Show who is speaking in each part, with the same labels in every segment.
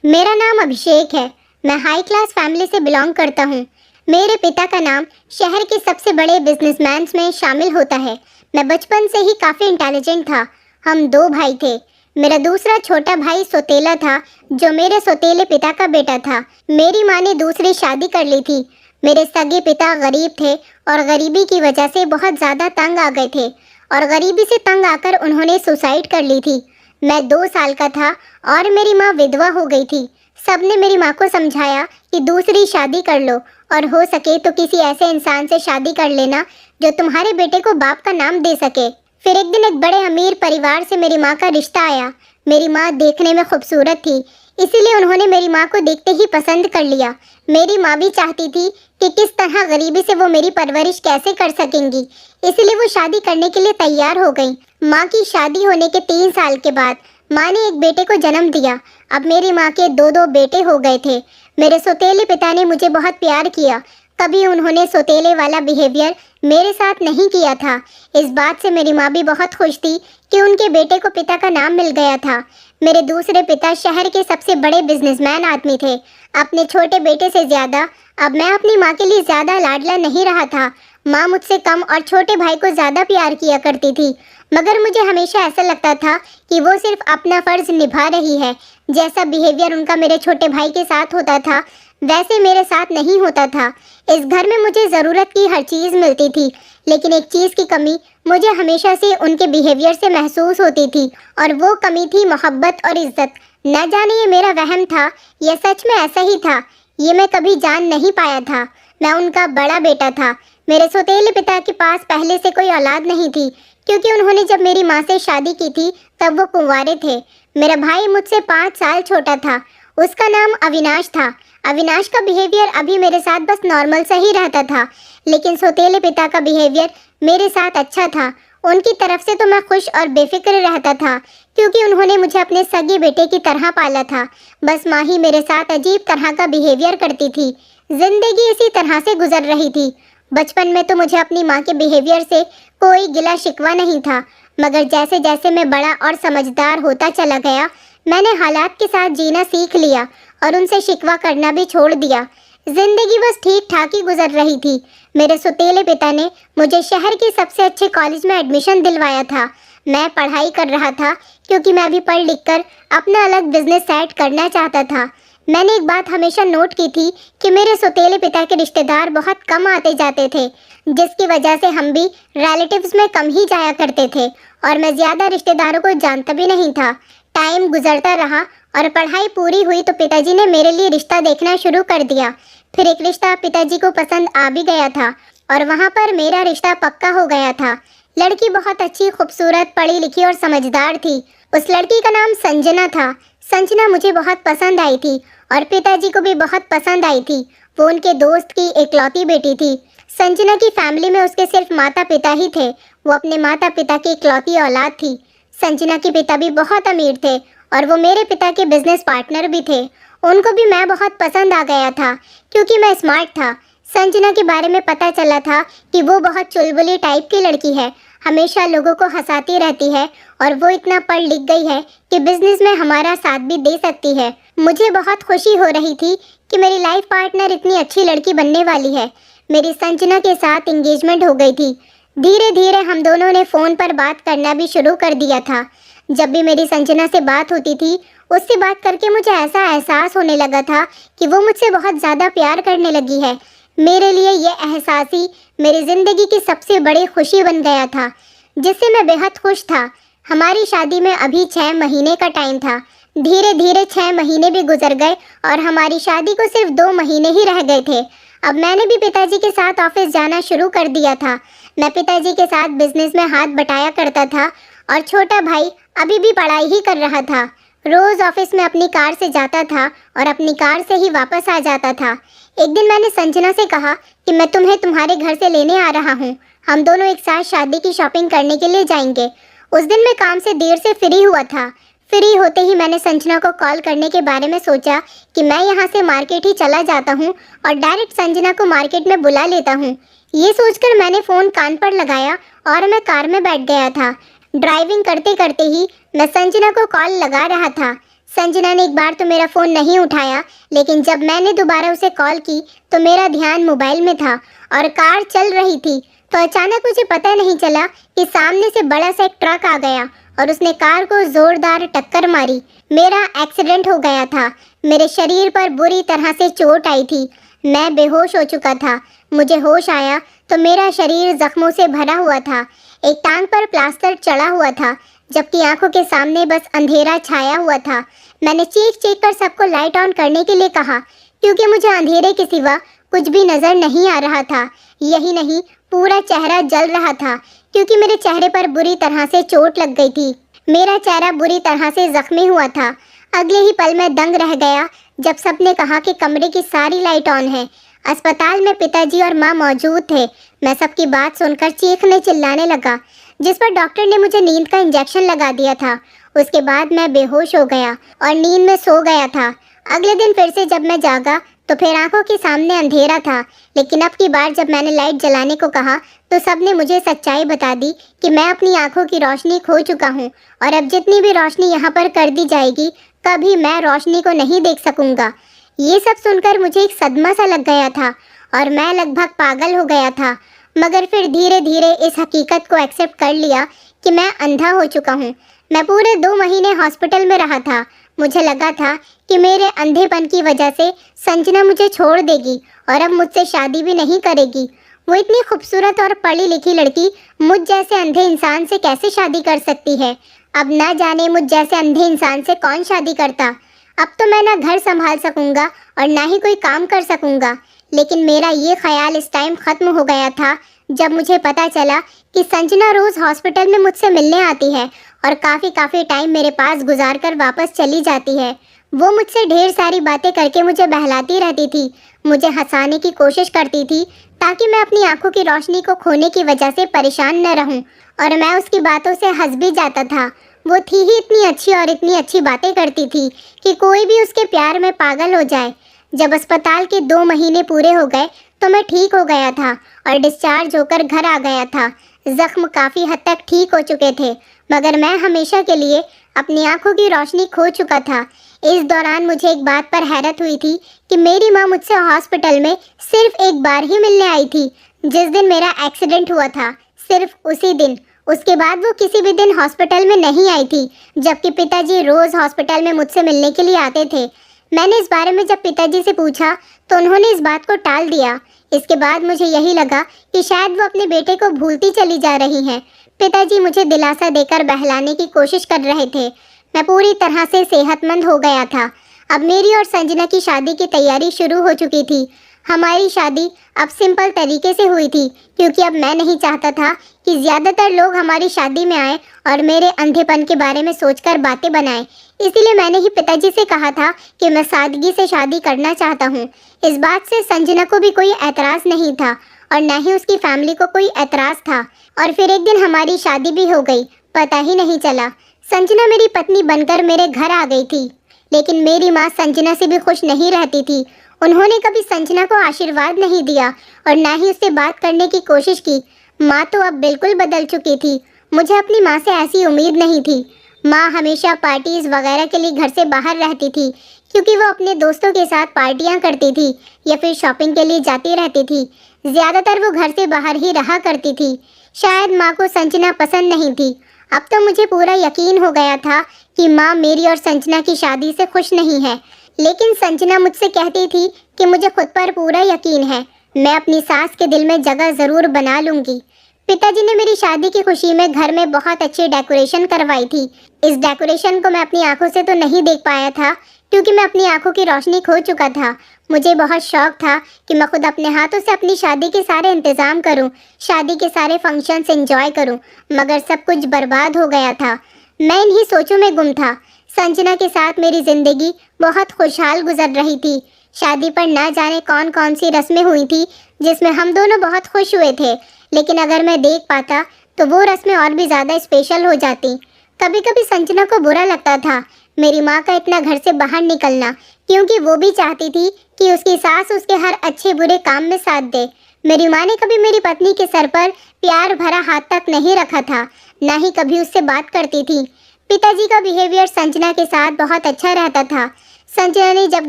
Speaker 1: मेरा नाम अभिषेक है। मैं हाई क्लास फैमिली से बिलोंग करता हूँ। मेरे पिता का नाम शहर के सबसे बड़े बिजनेसमैन में शामिल होता है। मैं बचपन से ही काफ़ी इंटेलिजेंट था। हम दो भाई थे। मेरा दूसरा छोटा भाई सौतेला था, जो मेरे सौतेले पिता का बेटा था। मेरी माँ ने दूसरी शादी कर ली थी। मेरे सगे पिता गरीब थे और गरीबी की वजह से बहुत ज़्यादा तंग आ गए थे और गरीबी से तंग आकर उन्होंने सुसाइड कर ली थी। मैं 2 साल का था और मेरी माँ विधवा हो गई थी। सबने मेरी माँ को समझाया कि दूसरी शादी कर लो और हो सके तो किसी ऐसे इंसान से शादी कर लेना जो तुम्हारे बेटे को बाप का नाम दे सके। फिर एक दिन एक बड़े अमीर परिवार से मेरी माँ का रिश्ता आया। मेरी माँ देखने में खूबसूरत थी, इसीलिए उन्होंने मेरी माँ को देखते ही पसंद कर लिया। मेरी माँ भी चाहती थी कि किस तरह गरीबी से वो मेरी परवरिश कैसे कर सकेंगी, इसलिए वो शादी करने के लिए तैयार हो गई। माँ की शादी होने के 3 साल के बाद माँ ने एक बेटे को जन्म दिया। अब मेरी माँ के 2 बेटे हो गए थे। मेरे सौतेले पिता ने मुझे बहुत प्यार किया। कभी उन्होंने सौतेले वाला बिहेवियर मेरे साथ नहीं किया था। इस बात से मेरी माँ भी बहुत खुश थी कि उनके बेटे को पिता का नाम मिल गया था। मेरे दूसरे पिता शहर के सबसे बड़े बिजनेसमैन आदमी थे। अपने छोटे बेटे से ज़्यादा अब मैं अपनी माँ के लिए ज़्यादा लाडला नहीं रहा था। माँ मुझसे कम और छोटे भाई को ज़्यादा प्यार किया करती थी, मगर मुझे हमेशा ऐसा लगता था कि वो सिर्फ अपना फ़र्ज़ निभा रही है। जैसा बिहेवियर उनका मेरे छोटे भाई के साथ होता था, वैसे मेरे साथ नहीं होता था। इस घर में मुझे ज़रूरत की हर चीज़ मिलती थी, लेकिन एक चीज़ की कमी मुझे हमेशा से उनके बिहेवियर से महसूस होती थी, और वो कमी थी मोहब्बत और इज़्ज़त। न जाने ये मेरा वहम था या सच में ऐसा ही था, ये मैं कभी जान नहीं पाया था। मैं उनका बड़ा बेटा था। मेरे सौतेले पिता के पास पहले से कोई औलाद नहीं थी, क्योंकि उन्होंने जब मेरी माँ से शादी की थी तब वो कुंवारे थे। मेरा भाई मुझसे 5 साल छोटा था। उसका नाम अविनाश था। अविनाश का बिहेवियर अभी मेरे साथ बस नॉर्मल सा ही रहता था, लेकिन सौतेले पिता का बिहेवियर मेरे साथ अच्छा था। उनकी तरफ से तो मैं खुश और बेफिक्र रहता था, क्योंकि उन्होंने मुझे अपने सगे बेटे की तरह पाला था। बस माँ ही मेरे साथ अजीब तरह का बिहेवियर करती थी। जिंदगी इसी तरह से गुजर रही थी। बचपन में तो मुझे अपनी माँ के बिहेवियर से कोई गिला शिकवा नहीं था, मगर जैसे जैसे मैं बड़ा और समझदार होता चला गया, मैंने हालात के साथ जीना सीख लिया और उनसे शिकवा करना भी छोड़ दिया। जिंदगी बस ठीक ठाक ही गुजर रही थी। मेरे सौतेले पिता ने मुझे शहर के सबसे अच्छे कॉलेज में एडमिशन दिलवाया था। मैं पढ़ाई कर रहा था, क्योंकि मैं भी पढ़ लिख कर अपना अलग बिजनेस सेट करना चाहता था। मैंने एक बात हमेशा नोट की थी कि मेरे सौतेले पिता के रिश्तेदार बहुत कम आते जाते थे, जिसकी वजह से हम भी रिलेटिव्स में कम ही जाया करते थे और मैं ज़्यादा रिश्तेदारों को जानता भी नहीं था। टाइम गुजरता रहा और पढ़ाई पूरी हुई तो पिताजी ने मेरे लिए रिश्ता देखना शुरू कर दिया। फिर एक रिश्ता पिताजी को पसंद आ भी गया था और वहाँ पर मेरा रिश्ता पक्का हो गया था। लड़की बहुत अच्छी, खूबसूरत, पढ़ी लिखी और समझदार थी। उस लड़की का नाम संजना था। संजना मुझे बहुत पसंद आई थी और पिताजी को भी बहुत पसंद आई थी। वो उनके दोस्त की इकलौती बेटी थी। संजना की फैमिली में उसके सिर्फ माता पिता ही थे। वो अपने माता पिता की इकलौती औलाद थी। संजना के पिता भी बहुत अमीर थे और वो मेरे पिता के बिजनेस पार्टनर भी थे। उनको भी मैं बहुत पसंद आ गया था, क्योंकि मैं स्मार्ट था। संजना के बारे में पता चला था कि वो बहुत चुलबुली टाइप की लड़की है, हमेशा लोगों को हंसाती रहती है और वो इतना पढ़ लिख गई है कि बिजनेस में हमारा साथ भी दे सकती है। मुझे बहुत खुशी हो रही थी कि मेरी लाइफ पार्टनर इतनी अच्छी लड़की बनने वाली है। मेरी संजना के साथ एंगेजमेंट हो गई थी। धीरे धीरे हम दोनों ने फ़ोन पर बात करना भी शुरू कर दिया था। जब भी मेरी संजना से बात होती थी, उससे बात करके मुझे ऐसा एहसास होने लगा था कि वो मुझसे बहुत ज़्यादा प्यार करने लगी है। मेरे लिए ये एहसास ही मेरी ज़िंदगी की सबसे बड़ी खुशी बन गया था, जिससे मैं बेहद खुश था। हमारी शादी में अभी 6 महीने का टाइम था। धीरे धीरे 6 महीने भी गुजर गए और हमारी शादी को सिर्फ 2 महीने ही रह गए थे। अब मैंने भी पिताजी के साथ ऑफिस जाना शुरू कर दिया था। मैं पिताजी के साथ बिजनेस में हाथ बटाया करता था और छोटा भाई अभी भी पढ़ाई ही कर रहा था। रोज़ ऑफिस में अपनी कार से जाता था और अपनी कार से ही वापस आ जाता था। एक दिन मैंने संजना से कहा कि मैं तुम्हें तुम्हारे घर से लेने आ रहा हूँ। हम दोनों एक साथ शादी की शॉपिंग करने के लिए जाएंगे। उस दिन मैं काम से देर से फ्री हुआ था। फ्री होते ही मैंने संजना को कॉल करने के बारे में सोचा कि मैं यहाँ से मार्केट ही चला जाता हूँ और डायरेक्ट संजना को मार्केट में बुला लेता हूँ। ये सोचकर मैंने फ़ोन कान पर लगाया और मैं कार में बैठ गया था। ड्राइविंग करते करते ही मैं संजना को कॉल लगा रहा था। संजना ने एक बार तो मेरा फ़ोन नहीं उठाया, लेकिन जब मैंने दोबारा उसे कॉल की तो मेरा ध्यान मोबाइल में था और कार चल रही थी। तो अचानक मुझे पता नहीं चला कि सामने से बड़ा सा एक ट्रक आ गया और उसने कार को ज़ोरदार टक्कर मारी। मेरा एक्सीडेंट हो गया था। मेरे शरीर पर बुरी तरह से चोट आई थी। मैं बेहोश हो चुका था। मुझे होश आया तो मेरा शरीर जख्मों से भरा हुआ था। एक टांग पर प्लास्टर चढ़ा हुआ था, जबकि आंखों के सामने बस अंधेरा छाया हुआ था। मैंने चीख चीख कर सबको लाइट ऑन करने के लिए कहा, क्योंकि मुझे अंधेरे के सिवा कुछ भी नजर नहीं आ रहा था। यही नहीं, पूरा चेहरा जल रहा था, क्योंकि मेरे चेहरे पर बुरी तरह से चोट लग गई थी। मेरा चेहरा बुरी तरह से जख्मी हुआ था। अगले ही पल मैं दंग रह गया जब सबने कहा कि कमरे की सारी लाइट ऑन है। अस्पताल में पिताजी और माँ मौजूद थे। मैं सबकी बात सुनकर चीखने चिल्लाने लगा, जिस पर डॉक्टर ने मुझे नींद का इंजेक्शन लगा दिया था। उसके बाद मैं बेहोश हो गया और नींद में सो गया था। अगले दिन फिर से जब मैं जागा तो फिर आंखों के सामने अंधेरा था, लेकिन अब की बार जब मैंने लाइट जलाने को कहा तो सबने मुझे सच्चाई बता दी कि मैं अपनी आंखों की रोशनी खो चुका हूँ और अब जितनी भी रोशनी यहाँ पर कर दी जाएगी, कभी मैं रोशनी को नहीं देख सकूँगा। ये सब सुनकर मुझे एक सदमा सा लग गया था और मैं लगभग पागल हो गया था, मगर फिर धीरे धीरे इस हकीकत को एक्सेप्ट कर लिया कि मैं अंधा हो चुका हूँ। मैं पूरे 2 महीने हॉस्पिटल में रहा था। मुझे लगा था कि मेरे अंधेपन की वजह से संजना मुझे छोड़ देगी और अब मुझसे शादी भी नहीं करेगी। वो इतनी खूबसूरत और पढ़ी लिखी लड़की मुझ जैसे अंधे इंसान से कैसे शादी कर सकती है। अब ना जाने मुझ जैसे अंधे इंसान से कौन शादी करता। अब तो मैं ना घर संभाल सकूंगा और ना ही कोई काम कर सकूंगा। लेकिन मेरा ये ख्याल इस टाइम ख़त्म हो गया था जब मुझे पता चला कि संजना रोज़ हॉस्पिटल में मुझसे मिलने आती है और काफ़ी टाइम मेरे पास गुजार कर वापस चली जाती है। वो मुझसे ढेर सारी बातें करके मुझे बहलाती रहती थी, मुझे हंसाने की कोशिश करती थी ताकि मैं अपनी आंखों की रोशनी को खोने की वजह से परेशान न रहूं, और मैं उसकी बातों से हंस भी जाता था। वो थी ही इतनी अच्छी और इतनी अच्छी बातें करती थी कि कोई भी उसके प्यार में पागल हो जाए। जब अस्पताल के 2 महीने पूरे हो गए तो मैं ठीक हो गया था और डिस्चार्ज होकर घर आ गया था। जख्म काफ़ी हद तक ठीक हो चुके थे, मगर मैं हमेशा के लिए अपनी आंखों की रोशनी खो चुका था। इस दौरान मुझे एक बात पर हैरत हुई थी कि मेरी माँ मुझसे हॉस्पिटल में सिर्फ एक बार ही मिलने आई थी, जिस दिन मेरा एक्सीडेंट हुआ था, सिर्फ उसी दिन। उसके बाद वो किसी भी दिन हॉस्पिटल में नहीं आई थी, जबकि पिताजी रोज़ हॉस्पिटल में मुझसे मिलने के लिए आते थे। मैंने इस बारे में जब पिताजी से पूछा तो उन्होंने इस बात को टाल दिया। इसके बाद मुझे यही लगा कि शायद वो अपने बेटे को भूलती चली जा रही हैं। पिताजी मुझे दिलासा देकर बहलाने की कोशिश कर रहे थे। मैं पूरी तरह से सेहतमंद हो गया था। अब मेरी और संजना की शादी की तैयारी शुरू हो चुकी थी। हमारी शादी अब सिंपल तरीके से हुई थी, क्योंकि अब मैं नहीं चाहता था कि ज़्यादातर लोग हमारी शादी में आए और मेरे अंधेपन के बारे में सोचकर बातें बनाएं। इसीलिए मैंने ही पिताजी से कहा था कि मैं सादगी से शादी करना चाहता हूँ। इस बात से संजना को भी कोई एतराज़ नहीं था और न ही उसकी फैमिली को कोई एतराज़ था। और फिर एक दिन हमारी शादी भी हो गई, पता ही नहीं चला। संजना मेरी पत्नी बनकर मेरे घर आ गई थी, लेकिन मेरी माँ संजना से भी खुश नहीं रहती थी। उन्होंने कभी संजना को आशीर्वाद नहीं दिया और ना ही उससे बात करने की कोशिश की। माँ तो अब बिल्कुल बदल चुकी थी। मुझे अपनी माँ से ऐसी उम्मीद नहीं थी। माँ हमेशा पार्टीज वगैरह के लिए घर से बाहर रहती थी, क्योंकि वो अपने दोस्तों के साथ पार्टियाँ करती थी या फिर शॉपिंग के लिए जाती रहती थी। ज़्यादातर वो घर से बाहर ही रहा करती थी। शायद माँ को संजना पसंद नहीं थी। अब तो मुझे पूरा यकीन हो गया था कि माँ मेरी और संजना की शादी से खुश नहीं है। लेकिन संजना मुझसे कहती थी कि मुझे खुद पर पूरा यकीन है, मैं अपनी सास के दिल में जगह ज़रूर बना लूँगी। पिताजी ने मेरी शादी की खुशी में घर में बहुत अच्छी डेकोरेशन करवाई थी। इस डेकोरेशन को मैं अपनी आंखों से तो नहीं देख पाया था, क्योंकि मैं अपनी आंखों की रोशनी खो चुका था। मुझे बहुत शौक था कि मैं खुद अपने हाथों से अपनी शादी के सारे इंतज़ाम करूं, शादी के सारे फंक्शंस एंजॉय करूं, मगर सब कुछ बर्बाद हो गया था। मैं इन्हीं सोचों में गुम था। संजना के साथ मेरी ज़िंदगी बहुत खुशहाल गुजर रही थी। शादी पर ना जाने कौन कौन सी रस्में हुई थी जिसमें हम दोनों बहुत खुश हुए थे, लेकिन अगर मैं देख पाता तो वो रस्में और भी ज़्यादा स्पेशल हो जाती। कभी कभी संजना को बुरा लगता था मेरी माँ का इतना घर से बाहर निकलना, क्योंकि वो भी चाहती थी कि उसकी सास उसके हर अच्छे बुरे काम में साथ दे। मेरी माँ ने कभी मेरी पत्नी के सर पर प्यार भरा हाथ तक नहीं रखा था, ना ही कभी उससे बात करती थी। पिताजी का बिहेवियर संजना के साथ बहुत अच्छा रहता था। संजना ने जब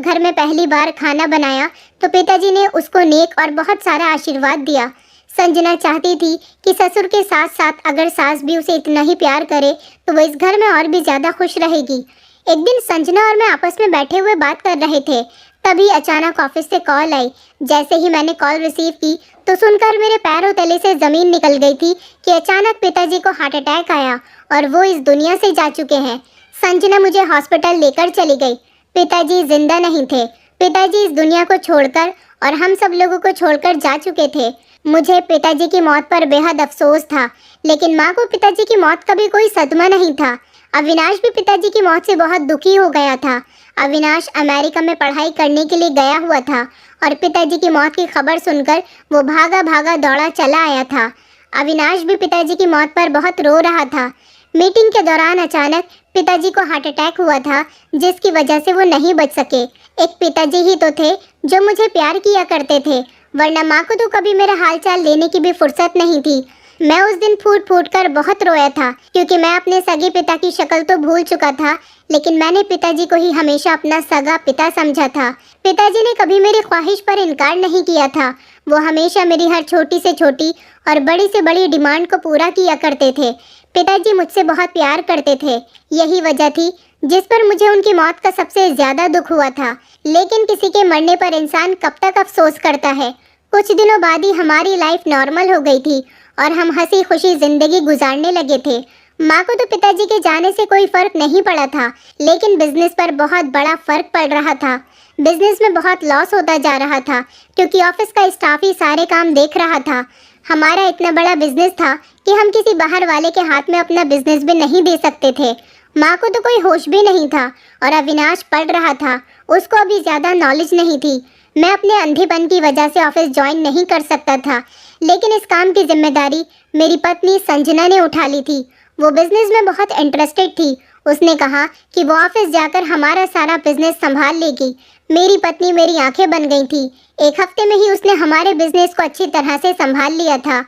Speaker 1: घर में पहली बार खाना बनाया तो पिताजी ने उसको नेक और बहुत सारा आशीर्वाद दिया। संजना चाहती थी कि ससुर के साथ साथ अगर सास भी उसे इतना ही प्यार करे तो वो इस घर में और भी ज़्यादा खुश रहेगी। एक दिन संजना और मैं आपस में बैठे हुए बात कर रहे थे, तभी अचानक ऑफिस से कॉल आई। जैसे ही मैंने कॉल रिसीव की तो सुनकर मेरे पैरों तले से ज़मीन निकल गई थी कि अचानक पिताजी को हार्ट अटैक आया और वो इस दुनिया से जा चुके हैं। संजना मुझे हॉस्पिटल लेकर चली गई। पिताजी जिंदा नहीं थे। पिताजी इस दुनिया को छोड़कर और हम सब लोगों को छोड़कर जा चुके थे। मुझे पिताजी की मौत पर बेहद अफसोस था, लेकिन माँ को पिताजी की मौत का भी कोई सदमा नहीं था। अविनाश भी पिताजी की मौत से बहुत दुखी हो गया था। अविनाश अमेरिका में पढ़ाई करने के लिए गया हुआ था और पिताजी की मौत की खबर सुनकर वो भागा भागा दौड़ा चला आया था। अविनाश भी पिताजी की मौत पर बहुत रो रहा था। मीटिंग के दौरान अचानक पिताजी को हार्ट अटैक हुआ था, जिसकी वजह से वो नहीं बच सके। एक पिताजी ही तो थे जो मुझे प्यार किया करते थे, वरना माँ को तो कभी मेरा हालचाल लेने की भी फुर्सत नहीं थी। मैं उस दिन फूट फूट कर बहुत रोया था, क्योंकि मैं अपने सगे पिता की शक्ल तो भूल चुका था, लेकिन मैंने पिताजी को ही हमेशा अपना सगा पिता समझा था। पिताजी ने कभी मेरी ख्वाहिश पर इनकार नहीं किया था। वो हमेशा मेरी हर छोटी से छोटी और बड़ी से बड़ी डिमांड को पूरा किया करते थे। पिताजी मुझसे बहुत प्यार करते थे। यही वजह थी जिस पर मुझे उनकी मौत का सबसे ज़्यादा दुख हुआ था। लेकिन किसी के मरने पर इंसान कब तक अफसोस करता है। कुछ दिनों बाद ही हमारी लाइफ नॉर्मल हो गई थी और हम हंसी खुशी ज़िंदगी गुजारने लगे थे। माँ को तो पिताजी के जाने से कोई फ़र्क नहीं पड़ा था, लेकिन बिजनेस पर बहुत बड़ा फ़र्क पड़ रहा था। बिजनेस में बहुत लॉस होता जा रहा था, क्योंकि ऑफिस का स्टाफ ही सारे काम देख रहा था। हमारा इतना बड़ा बिजनेस था कि हम किसी बाहर वाले के हाथ में अपना बिजनेस भी नहीं दे सकते थे। माँ को तो कोई होश भी नहीं था और अविनाश पढ़ रहा था, उसको अभी ज़्यादा नॉलेज नहीं थी। मैं अपने अंधेपन की वजह से ऑफिस ज्वाइन नहीं कर सकता था, लेकिन इस काम की जिम्मेदारी मेरी पत्नी संजना ने उठा ली थी। वो बिजनेस में बहुत इंटरेस्टेड थी। उसने कहा कि वो ऑफिस जाकर हमारा सारा बिजनेस संभाल लेगी। मेरी पत्नी मेरी आंखें बन गई थी। एक हफ्ते में ही उसने हमारे बिजनेस को अच्छी तरह से संभाल लिया था।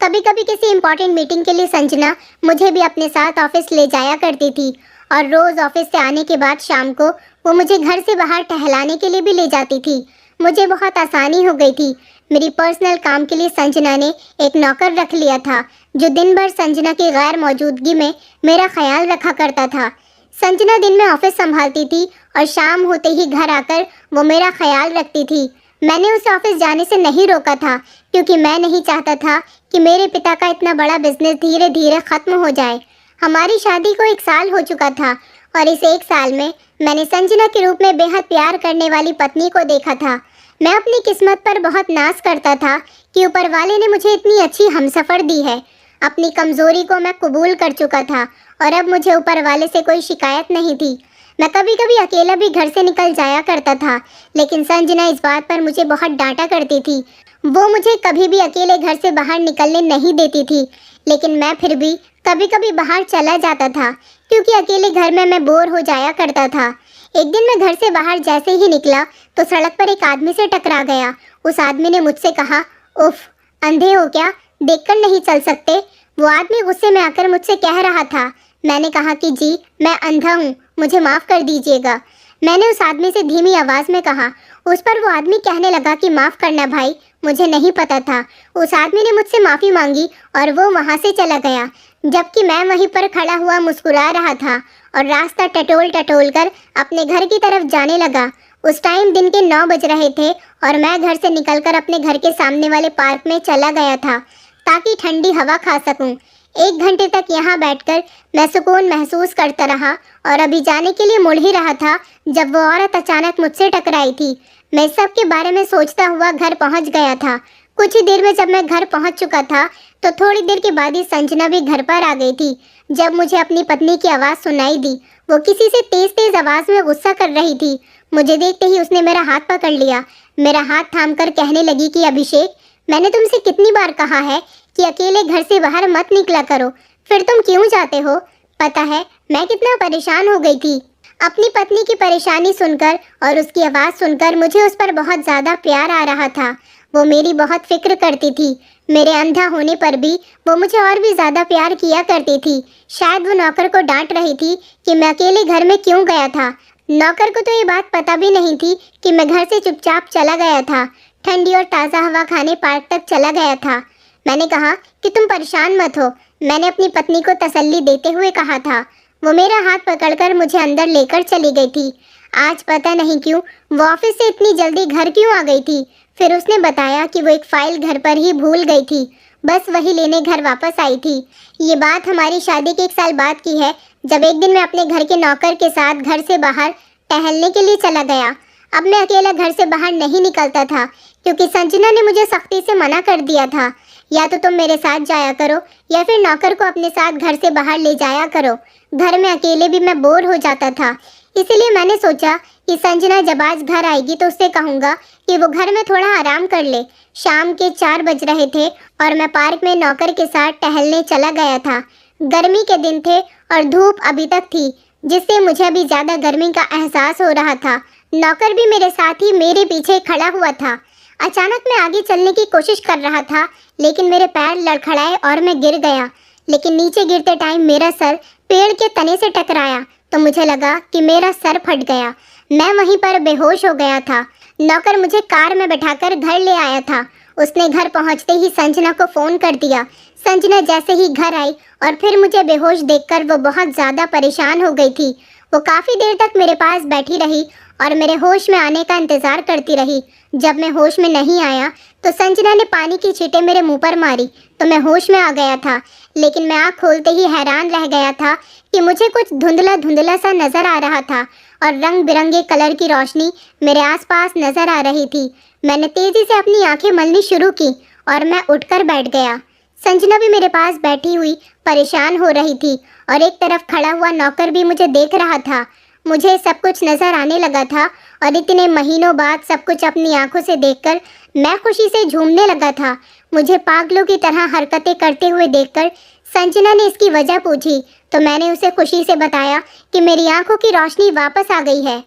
Speaker 1: कभी कभी किसी इम्पोर्टेंट मीटिंग के लिए संजना मुझे भी अपने साथ ऑफिस ले जाया करती थी और रोज़ ऑफिस से आने के बाद शाम को वो मुझे घर से बाहर टहलाने के लिए भी ले जाती थी। मुझे बहुत आसानी हो गई थी। मेरी पर्सनल काम के लिए संजना ने एक नौकर रख लिया था, जो दिन भर संजना की गैर मौजूदगी में मेरा ख्याल रखा करता था। संजना दिन में ऑफिस संभालती थी और शाम होते ही घर आकर वो मेरा ख्याल रखती थी। मैंने उसे ऑफिस जाने से नहीं रोका था, क्योंकि मैं नहीं चाहता था कि मेरे पिता का इतना बड़ा बिजनेस धीरे धीरे ख़त्म हो जाए। हमारी शादी को 1 साल हो चुका था और इस 1 साल में मैंने संजना के रूप में बेहद प्यार करने वाली पत्नी को देखा था। मैं अपनी किस्मत पर बहुत नाज करता था कि ऊपर वाले ने मुझे इतनी अच्छी हमसफ़र दी है। अपनी कमज़ोरी को मैं कबूल कर चुका था और अब मुझे ऊपर वाले से कोई शिकायत नहीं थी। मैं कभी कभी अकेला भी घर से निकल जाया करता था, लेकिन संजना इस बात पर मुझे बहुत डांटा करती थी। वो मुझे कभी भी अकेले घर से बाहर निकलने नहीं देती थी, लेकिन मैं फिर भी कभी कभी बाहर चला जाता था, क्योंकि अकेले घर में मैं बोर हो जाया करता था। एक दिन मैं घर से बाहर जैसे ही निकला तो सड़क पर एक आदमी से टकरा गया। उस आदमी ने मुझसे कहा, उफ, अंधे हो क्या, देखकर नहीं चल सकते? वो आदमी गुस्से में आकर मुझसे कह रहा था। मैंने कहा कि जी, मैं अंधा हूँ, मुझे माफ़ कर दीजिएगा। मैंने उस आदमी से धीमी आवाज़ में कहा। उस पर वो आदमी कहने लगा कि माफ़ करना भाई, मुझे नहीं पता था। उस आदमी ने मुझसे माफ़ी मांगी और वो वहाँ से चला गया, जबकि मैं वहीं पर खड़ा हुआ मुस्कुरा रहा था और रास्ता टटोल टटोल कर अपने घर की तरफ जाने लगा। उस टाइम दिन के 9 बज रहे थे और मैं घर से निकलकर अपने घर के सामने वाले पार्क में चला गया था, ताकि ठंडी हवा खा सकूं। 1 घंटे तक यहाँ बैठकर मैं सुकून महसूस करता रहा और अभी जाने के लिए मुड़ ही रहा था जब वो औरत अचानक मुझसे टकराई थी। मैं सब के बारे में सोचता हुआ घर पहुँच गया था। कुछ ही देर में जब मैं घर पहुँच चुका था तो थोड़ी देर के बाद ही संजना भी घर पर आ गई थी। जब मुझे अपनी पत्नी की आवाज़ सुनाई दी, वो किसी से तेज तेज आवाज़ में गुस्सा कर रही थी। मुझे देखते ही उसने मेरा हाथ पकड़ लिया। मेरा हाथ थामकर कहने लगी कि अभिषेक, मैंने तुमसे कितनी बार कहा है कि अकेले घर से बाहर मत निकला करो, फिर तुम क्यों जाते हो? पता है मैं कितना परेशान हो गई थी। अपनी पत्नी की परेशानी सुनकर और उसकी आवाज़ सुनकर मुझे उस पर बहुत ज़्यादा प्यार आ रहा था। वो मेरी बहुत फिक्र करती थी। मेरे अंधा होने पर भी वो मुझे और भी ज़्यादा प्यार किया करती थी। शायद वो नौकर को डांट रही थी कि मैं अकेले घर में क्यों गया था। नौकर को तो ये बात पता भी नहीं थी कि मैं घर से चुपचाप चला गया था। ठंडी और ताज़ा हवा खाने पार्क तक चला गया था। मैंने कहा कि तुम परेशान मत हो, मैंने अपनी पत्नी को तसल्ली देते हुए कहा था। वो मेरा हाथ पकड़कर मुझे अंदर लेकर चली गई थी। आज पता नहीं क्यों वो ऑफिस से इतनी जल्दी घर क्यों आ गई थी। फिर उसने बताया कि वो एक फाइल घर पर ही भूल गई थी, बस वही लेने घर वापस आई थी। ये बात हमारी शादी के 1 साल बाद की है, जब एक दिन मैं अपने घर के नौकर के साथ घर से बाहर टहलने के लिए चला गया। अब मैं अकेला घर से बाहर नहीं निकलता था क्योंकि संजना ने मुझे सख्ती से मना कर दिया था, या तो तुम मेरे साथ जाया करो या फिर नौकर को अपने साथ घर से बाहर ले जाया करो। घर में अकेले भी मैं बोर हो जाता था, इसलिए मैंने सोचा कि संजना जब आज घर आएगी तो उससे कहूँगा कि वो घर में थोड़ा आराम कर ले। शाम के 4 बज रहे थे और मैं पार्क में नौकर के साथ टहलने चला गया था। गर्मी के दिन थे और धूप अभी तक थी, जिससे मुझे अभी ज़्यादा गर्मी का एहसास हो रहा था। नौकर भी मेरे साथ ही मेरे पीछे खड़ा हुआ था। अचानक मैं आगे चलने की कोशिश कर रहा था, लेकिन मेरे पैर लड़खड़ाए और मैं गिर गया। लेकिन नीचे गिरते टाइम मेरा सर पेड़ के तने से टकराया तो मुझे लगा कि मेरा सर फट गया। मैं वहीं पर बेहोश हो गया था। नौकर मुझे कार में बैठाकर घर ले आया था। उसने घर पहुंचते ही संजना को फ़ोन कर दिया। संजना जैसे ही घर आई और फिर मुझे बेहोश देखकर वो बहुत ज़्यादा परेशान हो गई थी। वो काफ़ी देर तक मेरे पास बैठी रही और मेरे होश में आने का इंतज़ार करती रही। जब मैं होश में नहीं आया तो संजना ने पानी की छींटें मेरे मुंह पर मारी तो मैं होश में आ गया था। लेकिन मैं आँख खोलते ही हैरान रह गया था कि मुझे कुछ धुंधला धुंधला सा नज़र आ रहा था और रंग बिरंगे कलर की रोशनी मेरे आसपास नज़र आ रही थी। मैंने तेज़ी से अपनी आंखें मलनी शुरू की और मैं उठकर बैठ गया। संजना भी मेरे पास बैठी हुई परेशान हो रही थी और एक तरफ खड़ा हुआ नौकर भी मुझे देख रहा था। मुझे सब कुछ नज़र आने लगा था और इतने महीनों बाद सब कुछ अपनी आंखों से देखकर मैं खुशी से झूमने लगा था। मुझे पागलों की तरह हरकतें करते हुए देखकर संजना ने इसकी वजह पूछी तो मैंने उसे खुशी से बताया कि मेरी आंखों की रोशनी वापस आ गई है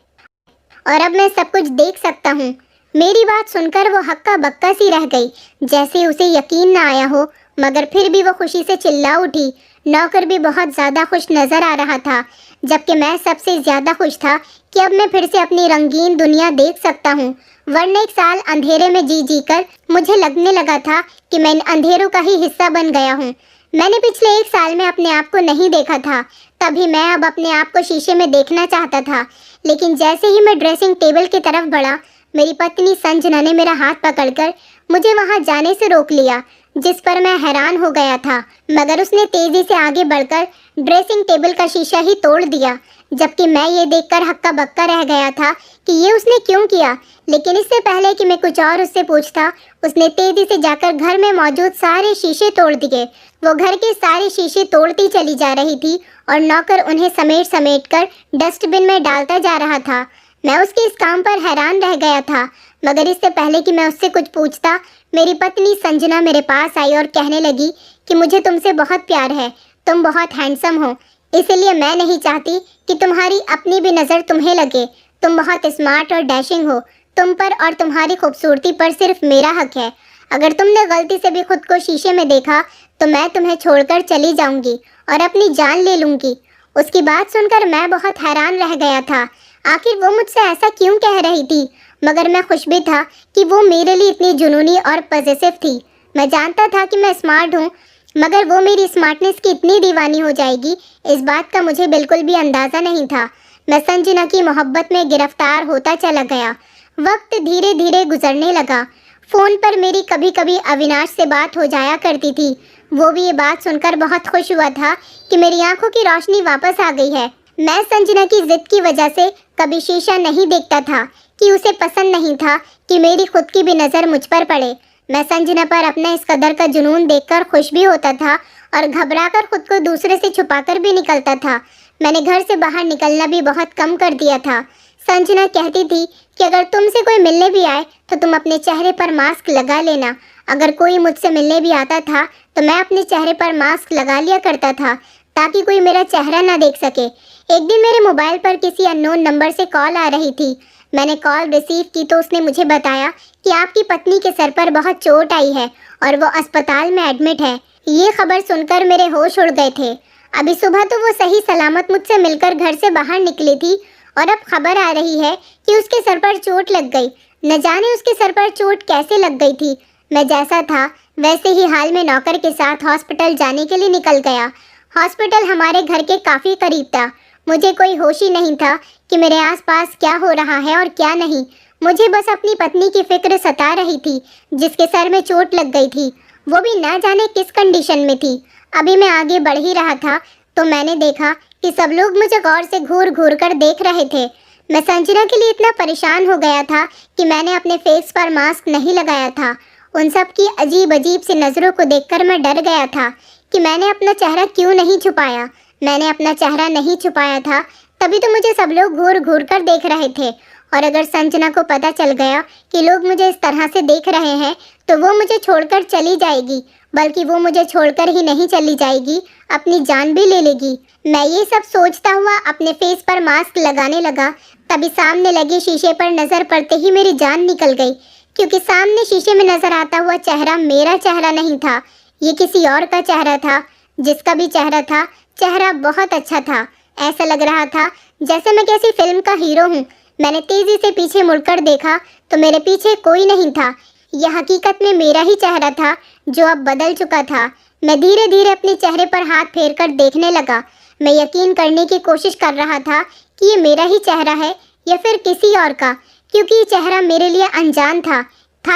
Speaker 1: और अब मैं सब कुछ देख सकता हूँ। मेरी बात सुनकर वो हक्का बक्का सी रह गई, जैसे उसे यकीन न आया हो, मगर फिर भी वो खुशी से चिल्ला उठी। नौकर भी बहुत ज़्यादा खुश नज़र आ रहा था, जबकि मैं सबसे ज़्यादा खुश था कि अब मैं फिर से अपनी रंगीन दुनिया देख सकता हूँ। वरना 1 साल अंधेरे में जी जी कर मुझे लगने लगा था कि मैं इन अंधेरों का ही हिस्सा बन गया हूँ। मैंने पिछले 1 साल में अपने आप को नहीं देखा था, तभी मैं अब अपने आप को शीशे में देखना चाहता था। लेकिन जैसे ही मैं ड्रेसिंग टेबल की तरफ बढ़ा, मेरी पत्नी संजना ने मेरा हाथ पकड़कर मुझे वहां जाने से रोक लिया, जिस पर मैं हैरान हो गया था। मगर उसने तेजी से आगे बढ़कर ड्रेसिंग टेबल का शीशा ही तोड़ दिया, जबकि मैं ये देखकर हक्का बक्का रह गया था कि ये उसने क्यों किया। लेकिन इससे पहले कि मैं कुछ और उससे पूछता, उसने तेजी से जाकर घर में मौजूद सारे शीशे तोड़ दिए। वो घर के सारे शीशे तोड़ती चली जा रही थी और नौकर उन्हें समेट समेट कर डस्टबिन में डालता जा रहा था। मैं उसके इस काम पर हैरान रह गया था, मगर इससे पहले कि मैं उससे कुछ पूछता, मेरी पत्नी संजना मेरे पास आई और कहने लगी कि मुझे तुमसे बहुत प्यार है, तुम बहुत हैंडसम हो, इसलिए मैं नहीं चाहती कि तुम्हारी अपनी भी नज़र तुम्हें लगे। तुम बहुत स्मार्ट और डैशिंग हो, तुम पर और तुम्हारी खूबसूरती पर सिर्फ मेरा हक है। अगर तुमने गलती से भी खुद को शीशे में देखा तो मैं तुम्हें छोड़कर चली जाऊंगी और अपनी जान ले लूंगी। उसकी बात सुनकर मैं बहुत हैरान रह गया था। आखिर वो मुझसे ऐसा क्यों कह रही थी? मगर मैं खुश भी था कि वो मेरे लिए इतनी जुनूनी और पॉजिटिव थी। मैं जानता था कि मैं स्मार्ट हूँ, मगर वो मेरी स्मार्टनेस की इतनी दीवानी हो जाएगी, इस बात का मुझे बिल्कुल भी अंदाज़ा नहीं था। मैं संजना की मोहब्बत में गिरफ्तार होता चला गया। वक्त धीरे धीरे गुजरने लगा। फ़ोन पर मेरी कभी कभी अविनाश से बात हो जाया करती थी। वो भी ये बात सुनकर बहुत खुश हुआ था कि मेरी आंखों की रोशनी वापस आ गई है। मैं संजना की जिद की वजह से कभी शीशा नहीं देखता था कि उसे पसंद नहीं था कि मेरी खुद की भी नज़र मुझ पर पड़े। मैं संजना पर अपना इस कदर का जुनून देखकर खुश भी होता था और घबराकर खुद को दूसरे से छुपाकर भी निकलता था। मैंने घर से बाहर निकलना भी बहुत कम कर दिया था। संजना कहती थी कि अगर तुमसे कोई मिलने भी आए तो तुम अपने चेहरे पर मास्क लगा लेना। अगर कोई मुझसे मिलने भी आता था तो मैं अपने चेहरे पर मास्क लगा लिया करता था ताकि कोई मेरा चेहरा ना देख सके। एक दिन मेरे मोबाइल पर किसी अननोन नंबर से कॉल आ रही थी। मैंने कॉल रिसीव की तो उसने मुझे बताया कि आपकी पत्नी के सर पर बहुत चोट आई है और वो अस्पताल में एडमिट है। ये खबर सुनकर मेरे होश उड़ गए थे। अभी सुबह तो वो सही सलामत मुझसे मिलकर घर से बाहर निकली थी और अब खबर आ रही है कि उसके सर पर चोट लग गई। न जाने उसके सर पर चोट कैसे लग गई थी। मैं जैसा था वैसे ही हाल में नौकर के साथ हॉस्पिटल जाने के लिए निकल गया। हॉस्पिटल हमारे घर के काफ़ी करीब था। मुझे कोई होश ही नहीं था कि मेरे आसपास क्या हो रहा है और क्या नहीं। मुझे बस अपनी पत्नी की फिक्र सता रही थी जिसके सर में चोट लग गई थी, वो भी ना जाने किस कंडीशन में थी। अभी मैं आगे बढ़ ही रहा था तो मैंने देखा कि सब लोग मुझे गौर से घूर घूर कर देख रहे थे। मैं संजना के लिए इतना परेशान हो गया था कि मैंने अपने फेस पर मास्क नहीं लगाया था। उन सब की अजीब अजीब सी नज़रों को देखकर मैं डर गया था कि मैंने अपना चेहरा क्यों नहीं छुपाया। मैंने अपना चेहरा नहीं छुपाया था तभी तो मुझे सब लोग घूर घूर कर देख रहे थे। और अगर संजना को पता चल गया कि लोग मुझे इस तरह से देख रहे हैं तो वो मुझे छोड़कर चली जाएगी, बल्कि वो मुझे छोड़कर ही नहीं चली जाएगी, अपनी जान भी ले लेगी। मैं ये सब सोचता हुआ अपने फेस पर मास्क लगाने लगा। तभी सामने लगे शीशे पर नज़र पड़ते ही मेरी जान निकल गई, क्योंकि सामने शीशे में नज़र आता हुआ चेहरा मेरा चेहरा नहीं था, ये किसी और का चेहरा था। जिसका भी चेहरा था, चेहरा बहुत अच्छा था। ऐसा लग रहा था जैसे मैं किसी फिल्म का हीरो हूँ। मैंने तेजी से पीछे मुड़कर देखा तो मेरे पीछे कोई नहीं था। यह हकीकत में मेरा ही चेहरा था जो अब बदल चुका था। मैं धीरे धीरे अपने चेहरे पर हाथ फेर कर देखने लगा। मैं यकीन करने की कोशिश कर रहा था कि ये मेरा ही चेहरा है या फिर किसी और का, क्योंकि ये चेहरा मेरे लिए अनजान था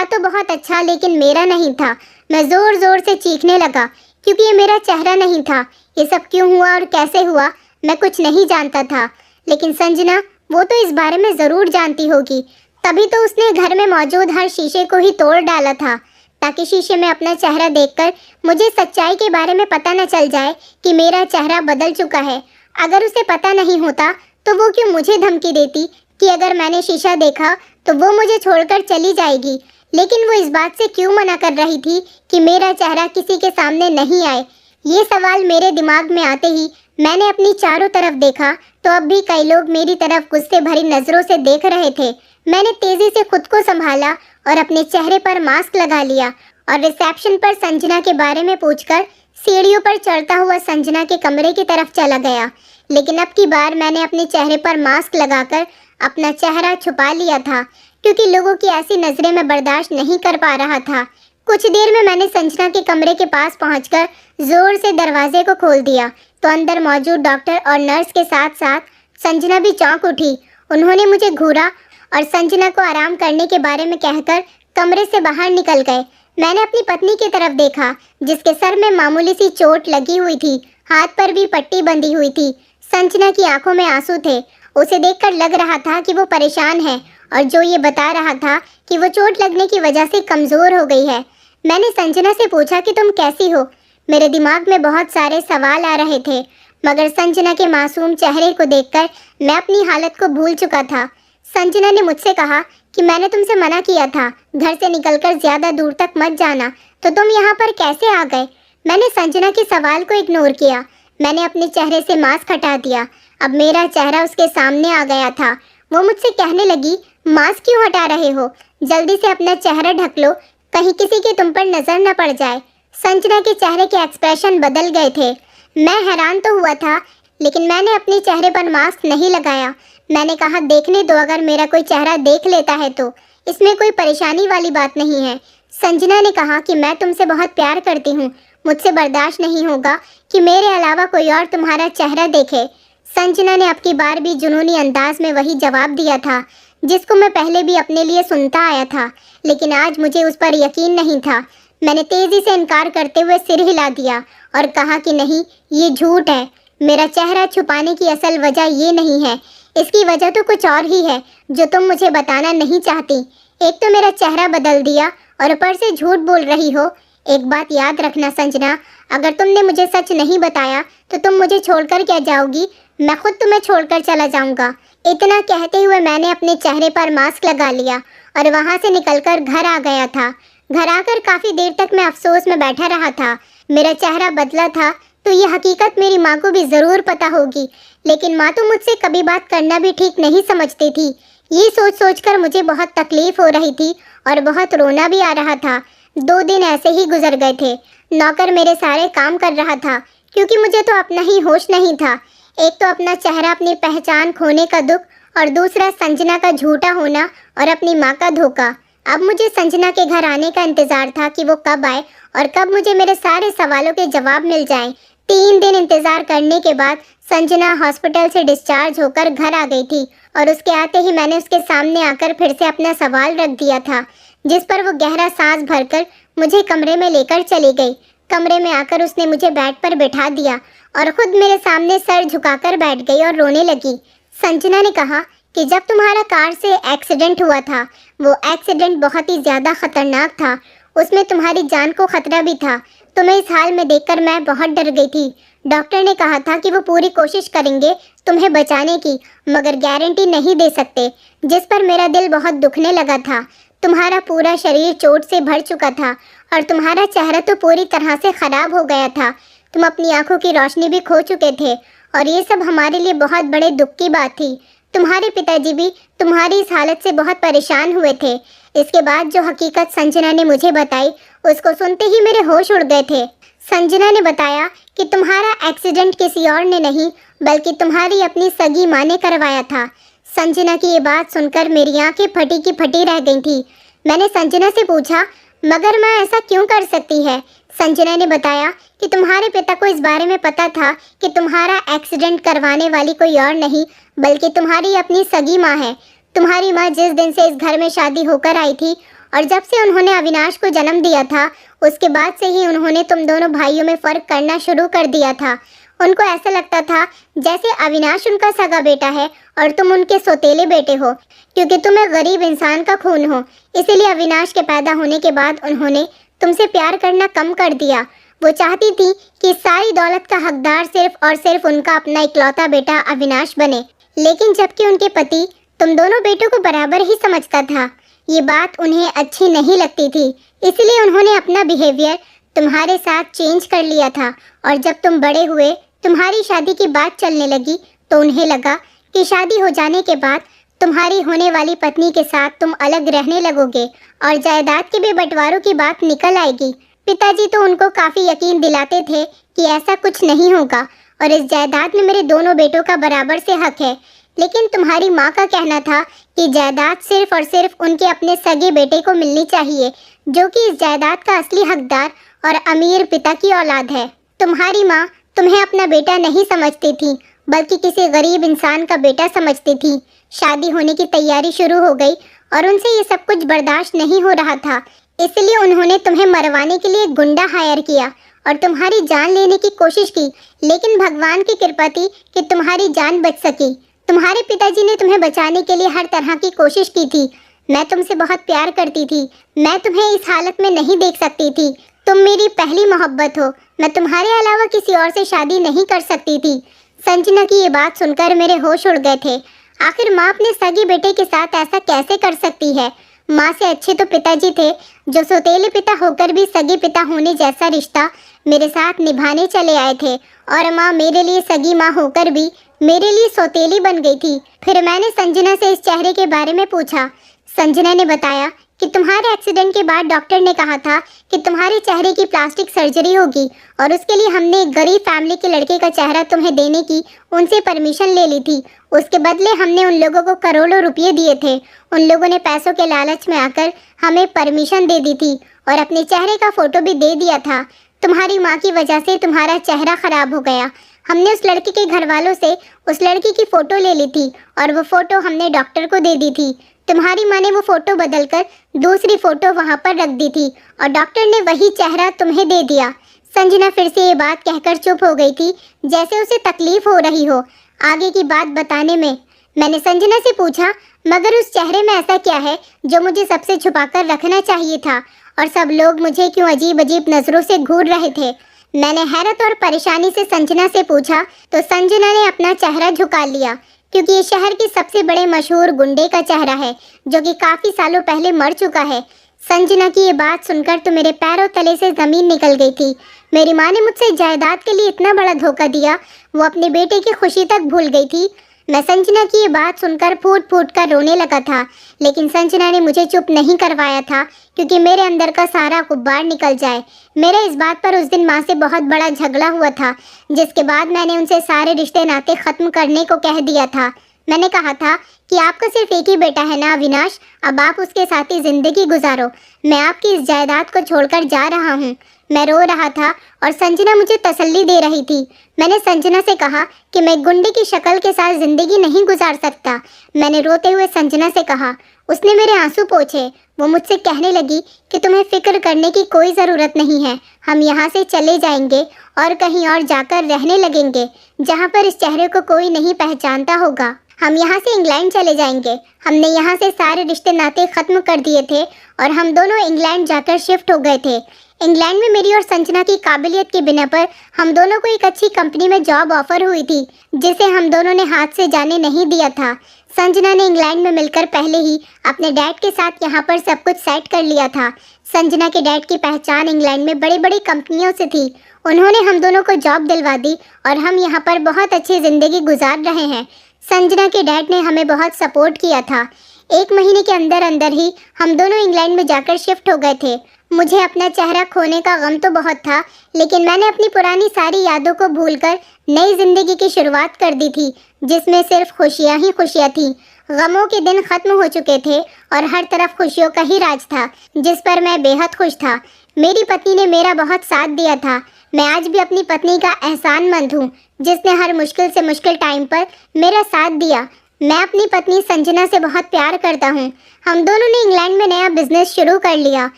Speaker 1: तो बहुत अच्छा, लेकिन मेरा नहीं था। मैं ज़ोर ज़ोर से चीखने लगा क्योंकि ये मेरा चेहरा नहीं था। ये सब क्यों हुआ और कैसे हुआ मैं कुछ नहीं जानता था, लेकिन संजना वो तो इस बारे में ज़रूर जानती होगी, तभी तो उसने घर में मौजूद हर शीशे को ही तोड़ डाला था ताकि शीशे में अपना चेहरा देखकर मुझे सच्चाई के बारे में पता न चल जाए कि मेरा चेहरा बदल चुका है। अगर उसे पता नहीं होता तो वो क्यों मुझे धमकी देती कि अगर मैंने शीशा देखा तो वो मुझे छोड़कर चली जाएगी। लेकिन वो इस बात से क्यों मना कर रही थी कि मेरा चेहरा किसी के सामने नहीं आए। ये सवाल मेरे दिमाग में आते ही मैंने अपनी चारों तरफ देखा तो अब भी कई लोग मेरी तरफ गुस्से भरी नज़रों से देख रहे थे। मैंने तेज़ी से खुद को संभाला और अपने चेहरे पर मास्क लगा लिया और रिसेप्शन पर संजना के बारे में पूछकर सीढ़ियों पर चढ़ता हुआ संजना के कमरे की तरफ चला गया। लेकिन अब की बार मैंने अपने चेहरे पर मास्क लगाकर अपना चेहरा छुपा लिया था, क्योंकि लोगों की ऐसी नज़रें मैं बर्दाश्त नहीं कर पा रहा था। कुछ देर में मैंने संजना के कमरे के पास पहुंचकर जोर से दरवाजे को खोल दिया तो अंदर मौजूद डॉक्टर और नर्स के साथ साथ संजना भी चौंक उठी। उन्होंने मुझे घूरा और संजना को आराम करने के बारे में कहकर कमरे से बाहर निकल गए। मैंने अपनी पत्नी की तरफ देखा जिसके सर में मामूली सी चोट लगी हुई थी, हाथ पर भी पट्टी बंधी हुई थी। संजना की आंखों में आंसू थे। उसे देखकर लग रहा था कि वो परेशान है और जो ये बता रहा था कि वो चोट लगने की वजह से कमज़ोर हो गई है। मैंने संजना से पूछा कि तुम कैसी हो। मेरे दिमाग में बहुत सारे सवाल आ रहे थे, मगर संजना के मासूम चेहरे को देखकर मैं अपनी हालत को भूल चुका था। संजना ने मुझसे कहा कि मैंने तुमसे मना किया था घर से निकलकर ज़्यादा दूर तक मत जाना, तो तुम यहाँ पर कैसे आ गए। मैंने संजना के सवाल को इग्नोर किया। मैंने अपने चेहरे से मास्क हटा दिया। अब मेरा चेहरा उसके सामने आ गया था। वो मुझसे कहने लगी, मास्क क्यों हटा रहे हो, जल्दी से अपना चेहरा ढक लो, कहीं किसी की तुम पर नज़र न पड़ जाए। संजना के चेहरे के एक्सप्रेशन बदल गए थे। मैं हैरान तो हुआ था, लेकिन मैंने अपने चेहरे पर मास्क नहीं लगाया। मैंने कहा, देखने दो, अगर मेरा कोई चेहरा देख लेता है तो इसमें कोई परेशानी वाली बात नहीं है। संजना ने कहा कि मैं तुमसे बहुत प्यार करती हूँ, मुझसे बर्दाश्त नहीं होगा कि मेरे अलावा कोई और तुम्हारा चेहरा देखे। संजना ने अब की बार भी जुनूनी अंदाज में वही जवाब दिया था जिसको मैं पहले भी अपने लिए सुनता आया था, लेकिन आज मुझे उस पर यकीन नहीं था। मैंने तेज़ी से इनकार करते हुए सिर हिला दिया और कहा कि नहीं, ये झूठ है। मेरा चेहरा छुपाने की असल वजह ये नहीं है, इसकी वजह तो कुछ और ही है जो तुम मुझे बताना नहीं चाहती। एक तो मेरा चेहरा बदल दिया और ऊपर से झूठ बोल रही हो। एक बात याद रखना संजना, अगर तुमने मुझे सच नहीं बताया तो तुम मुझे छोड़कर क्या जाओगी, मैं खुद तुम्हें छोड़कर चला जाऊंगा। इतना कहते हुए मैंने अपने चेहरे पर मास्क लगा लिया और वहां से निकलकर घर आ गया था। घर आकर काफ़ी देर तक मैं अफसोस में बैठा रहा था। मेरा चेहरा बदला था तो ये हकीकत मेरी माँ को भी ज़रूर पता होगी, लेकिन माँ तो मुझसे कभी बात करना भी ठीक नहीं समझती थी। ये सोच सोच कर मुझे बहुत तकलीफ हो रही थी और बहुत रोना भी आ रहा था। 2 दिन ऐसे ही गुजर गए थे। नौकर मेरे सारे काम कर रहा था क्योंकि मुझे तो अपना ही होश नहीं था। एक तो अपना चेहरा, अपनी पहचान खोने का दुख, और दूसरा संजना का झूठा होना और अपनी माँ का धोखा। अब मुझे संजना के घर आने का इंतजार था कि वो कब आए और कब मुझे मेरे सारे सवालों के जवाब मिल जाएं। 3 दिन इंतजार करने के बाद संजना हॉस्पिटल से डिस्चार्ज होकर घर आ गई थी और उसके आते ही मैंने उसके सामने आकर फिर से अपना सवाल रख दिया था, जिस पर वो गहरा सांस भरकर मुझे कमरे में लेकर चली गई। कमरे में आकर उसने मुझे बेड पर बिठा दिया और खुद मेरे सामने सर झुकाकर बैठ गई और रोने लगी। संजना ने कहा कि जब तुम्हारा कार से एक्सीडेंट हुआ था, वो एक्सीडेंट बहुत ही ज़्यादा खतरनाक था। उसमें तुम्हारी जान को खतरा भी था। तुम्हें इस हाल में देखकर मैं बहुत डर गई थी। डॉक्टर ने कहा था कि वो पूरी कोशिश करेंगे तुम्हें बचाने की, मगर गारंटी नहीं दे सकते, जिस पर मेरा दिल बहुत दुखने लगा था। तुम्हारा पूरा शरीर चोट से भर चुका था और तुम्हारा चेहरा तो पूरी तरह से खराब हो गया था। तुम अपनी आंखों की रोशनी भी खो चुके थे और ये सब हमारे लिए बहुत बड़े दुख की बात थी। तुम्हारे पिताजी भी तुम्हारी इस हालत से बहुत परेशान हुए थे। इसके बाद जो हकीकत संजना ने मुझे बताई, उसको सुनते ही मेरे होश उड़ गए थे। संजना ने बताया कि तुम्हारा एक्सीडेंट किसी और ने नहीं, बल्कि तुम्हारी अपनी सगी माँ ने करवाया था। संजना की ये बात सुनकर मेरी आंखें फटी की फटी रह गई थी। मैंने संजना से पूछा, मगर माँ ऐसा क्यों कर सकती है? संजना ने बताया कि तुम्हारे पिता को इस बारे में पता था कि तुम्हारा एक्सीडेंट करवाने वाली कोई और नहीं, बल्कि तुम्हारी अपनी सगी माँ है। तुम्हारी माँ जिस दिन से इस घर में शादी होकर आई थी और जब से उन्होंने अविनाश को जन्म दिया था, उसके बाद से ही उन्होंने तुम दोनों भाइयों में फ़र्क करना शुरू कर दिया था। उनको ऐसा लगता था जैसे अविनाश उनका सगा बेटा है और तुम उनके सौतेले बेटे हो, क्योंकि तुम एक गरीब इंसान का खून हो। इसीलिए अविनाश के पैदा होने के बाद उन्होंने तुमसे प्यार करना कम कर दिया। वो चाहती थी कि सारी दौलत का हकदार सिर्फ और सिर्फ उनका अपना इकलौता बेटा अविनाश बने, लेकिन जबकि उनके पति तुम दोनों बेटों को बराबर ही समझता था। ये बात उन्हें अच्छी नहीं लगती थी, इसलिए उन्होंने अपना बिहेवियर तुम्हारे साथ चेंज कर लिया था। और जब तुम बड़े हुए, तुम्हारी शादी की बात चलने लगी, तो उन्हें लगा कि शादी हो जाने के बाद तुम्हारी होने वाली पत्नी के साथ तुम अलग रहने लगोगे और जायदाद के भी बंटवारों की बात निकल आएगी। पिताजी तो उनको काफ़ी यकीन दिलाते थे कि ऐसा कुछ नहीं होगा और इस जायदाद में मेरे दोनों बेटों का बराबर से हक है। लेकिन तुम्हारी माँ का कहना था कि जायदाद सिर्फ और सिर्फ उनके अपने सगे बेटे को मिलनी चाहिए, जो कि इस जायदाद का असली हकदार और अमीर पिता की औलाद है। तुम्हारी माँ तुम्हें अपना बेटा नहीं समझती थी, बल्कि किसी गरीब इंसान का बेटा समझती थी। शादी होने की तैयारी शुरू हो गई और उनसे ये सब कुछ बर्दाश्त नहीं हो रहा था, इसलिए उन्होंने तुम्हें मरवाने के लिए एक गुंडा हायर किया और तुम्हारी जान लेने की कोशिश की। लेकिन भगवान की कृपा थी कि तुम्हारी जान बच सकी। तुम्हारे पिताजी ने तुम्हें बचाने के लिए हर तरह की कोशिश की थी। मैं तुमसे बहुत प्यार करती थी। मैं तुम्हें इस हालत में नहीं देख सकती थी। तुम मेरी पहली मोहब्बत हो। मैं तुम्हारे अलावा किसी और से शादी नहीं कर सकती थी। संजना की ये बात सुनकर मेरे होश उड़ गए थे। आखिर माँ अपने सगे बेटे के साथ ऐसा कैसे कर सकती है? माँ से अच्छे तो पिताजी थे, जो सौतेले पिता होकर भी सगे पिता होने जैसा रिश्ता मेरे साथ निभाने चले आए थे, और माँ मेरे लिए सगी माँ होकर भी मेरे लिए सौतेली बन गई थी। फिर मैंने संजना से इस चेहरे के बारे में पूछा। संजना ने बताया कि तुम्हारे एक्सीडेंट के बाद डॉक्टर ने कहा था कि तुम्हारे चेहरे की प्लास्टिक सर्जरी होगी और उसके लिए हमने एक गरीब फैमिली के लड़के का चेहरा तुम्हें देने की उनसे परमिशन ले ली थी। उसके बदले हमने उन लोगों को करोड़ों रुपये दिए थे। उन लोगों ने पैसों के लालच में आकर हमें परमिशन दे दी थी और अपने चेहरे का फ़ोटो भी दे दिया था। तुम्हारी माँ की वजह से तुम्हारा चेहरा ख़राब हो गया। हमने उस लड़के के घर वालों से उस लड़की की फ़ोटो ले ली थी और वो फ़ोटो हमने डॉक्टर को दे दी थी। तुम्हारी माँ ने वो फ़ोटो बदलकर दूसरी फ़ोटो वहाँ पर रख दी थी और डॉक्टर ने वही चेहरा तुम्हें दे दिया। संजना फिर से ये बात कहकर चुप हो गई थी, जैसे उसे तकलीफ हो रही हो आगे की बात बताने में। मैंने संजना से पूछा, मगर उस चेहरे में ऐसा क्या है जो मुझे सबसे छुपाकर रखना चाहिए था, और सब लोग मुझे क्यों अजीब अजीब नज़रों से घूर रहे थे? मैंने हैरत और परेशानी से संजना से पूछा तो संजना ने अपना चेहरा झुका लिया, क्योंकि ये शहर के सबसे बड़े मशहूर गुंडे का चेहरा है, जो कि काफ़ी सालों पहले मर चुका है। संजना की ये बात सुनकर तो मेरे पैरों तले से ज़मीन निकल गई थी। मेरी माँ ने मुझसे जायदाद के लिए इतना बड़ा धोखा दिया, वो अपने बेटे की खुशी तक भूल गई थी। मैं संजना की ये बात सुनकर फूट फूट कर रोने लगा था, लेकिन संजना ने मुझे चुप नहीं करवाया था क्योंकि मेरे अंदर का सारा गुब्बार निकल जाए। मेरे इस बात पर उस दिन माँ से बहुत बड़ा झगड़ा हुआ था, जिसके बाद मैंने उनसे सारे रिश्ते नाते ख़त्म करने को कह दिया था। मैंने कहा था कि आपका सिर्फ एक ही बेटा है ना अविनाश, अब आप उसके साथ ही ज़िंदगी गुजारो। मैं आपकी इस जायदाद को छोड़कर जा रहा हूँ। मैं रो रहा था और संजना मुझे तसल्ली दे रही थी। मैंने संजना से कहा कि मैं गुंडे की शक्ल के साथ ज़िंदगी नहीं गुजार सकता। मैंने रोते हुए संजना से कहा। उसने मेरे आंसू पोंछे। वो मुझसे कहने लगी कि तुम्हें फ़िक्र करने की कोई ज़रूरत नहीं है, हम यहाँ से चले जाएंगे और कहीं और जाकर रहने लगेंगे जहाँ पर इस चेहरे को कोई नहीं पहचानता होगा। हम यहाँ से इंग्लैंड चले जाएंगे। हमने यहाँ से सारे रिश्ते नाते ख़त्म कर दिए थे और हम दोनों इंग्लैंड जाकर शिफ्ट हो गए थे। इंग्लैंड में मेरी और संजना की काबिलियत की बिना पर हम दोनों को एक अच्छी कंपनी में जॉब ऑफर हुई थी, जिसे हम दोनों ने हाथ से जाने नहीं दिया था। संजना ने इंग्लैंड में मिलकर पहले ही अपने डैड के साथ यहाँ पर सब कुछ सेट कर लिया था। संजना के डैड की पहचान इंग्लैंड में बड़ी बड़ी कंपनियों से थी। उन्होंने हम दोनों को जॉब दिलवा दी और हम यहाँ पर बहुत अच्छी ज़िंदगी गुजार रहे हैं। संजना के डैड ने हमें बहुत सपोर्ट किया था। 1 महीने के अंदर अंदर ही हम दोनों इंग्लैंड में जाकर शिफ्ट हो गए थे। मुझे अपना चेहरा खोने का गम तो बहुत था, लेकिन मैंने अपनी पुरानी सारी यादों को भूलकर नई ज़िंदगी की शुरुआत कर दी थी, जिसमें सिर्फ खुशियाँ ही खुशियाँ थीं। गमों के दिन ख़त्म हो चुके थे और हर तरफ खुशियों का ही राज था, जिस पर मैं बेहद खुश था। मेरी पत्नी ने मेरा बहुत साथ दिया था। मैं आज भी अपनी पत्नी का एहसानमंद हूँ, जिसने हर मुश्किल से मुश्किल टाइम पर मेरा साथ दिया। मैं अपनी पत्नी संजना से बहुत प्यार करता हूँ। हम दोनों ने इंग्लैंड में नया बिजनेस शुरू कर लिया।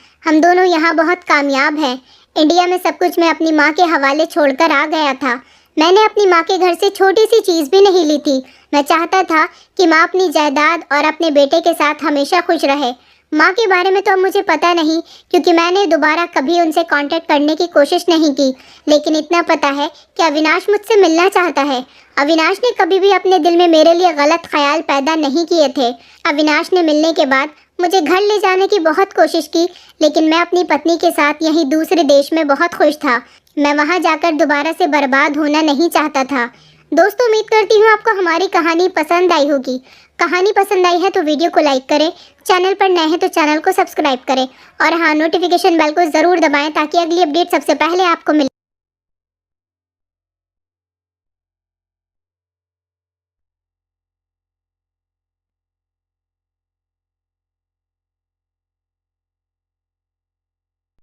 Speaker 1: हम दोनों यहाँ बहुत कामयाब हैं। इंडिया में सब कुछ मैं अपनी माँ के हवाले छोड़कर आ गया था। मैंने अपनी माँ के घर से छोटी सी चीज़ भी नहीं ली थी। मैं चाहता था कि माँ अपनी जायदाद और अपने बेटे के साथ हमेशा खुश रहे। माँ के बारे में तो अब मुझे पता नहीं, क्योंकि मैंने दोबारा कभी उनसे कांटेक्ट करने की कोशिश नहीं की, लेकिन इतना पता है कि अविनाश मुझसे मिलना चाहता है। अविनाश ने कभी भी अपने दिल में मेरे लिए गलत ख्याल पैदा नहीं किए थे। अविनाश ने मिलने के बाद मुझे घर ले जाने की बहुत कोशिश की, लेकिन मैं अपनी पत्नी के साथ यहीं दूसरे देश में बहुत खुश था। मैं वहाँ जाकर दोबारा से बर्बाद होना नहीं चाहता था। दोस्तों, उम्मीद करती हूँ आपको हमारी कहानी पसंद आई होगी। कहानी पसंद आई है तो वीडियो को लाइक करें, चैनल पर नए हैं तो चैनल को सब्सक्राइब करें और हाँ, नोटिफिकेशन बेल को ज़रूर दबाएं ताकि अगली अपडेट सबसे पहले आपको मिले।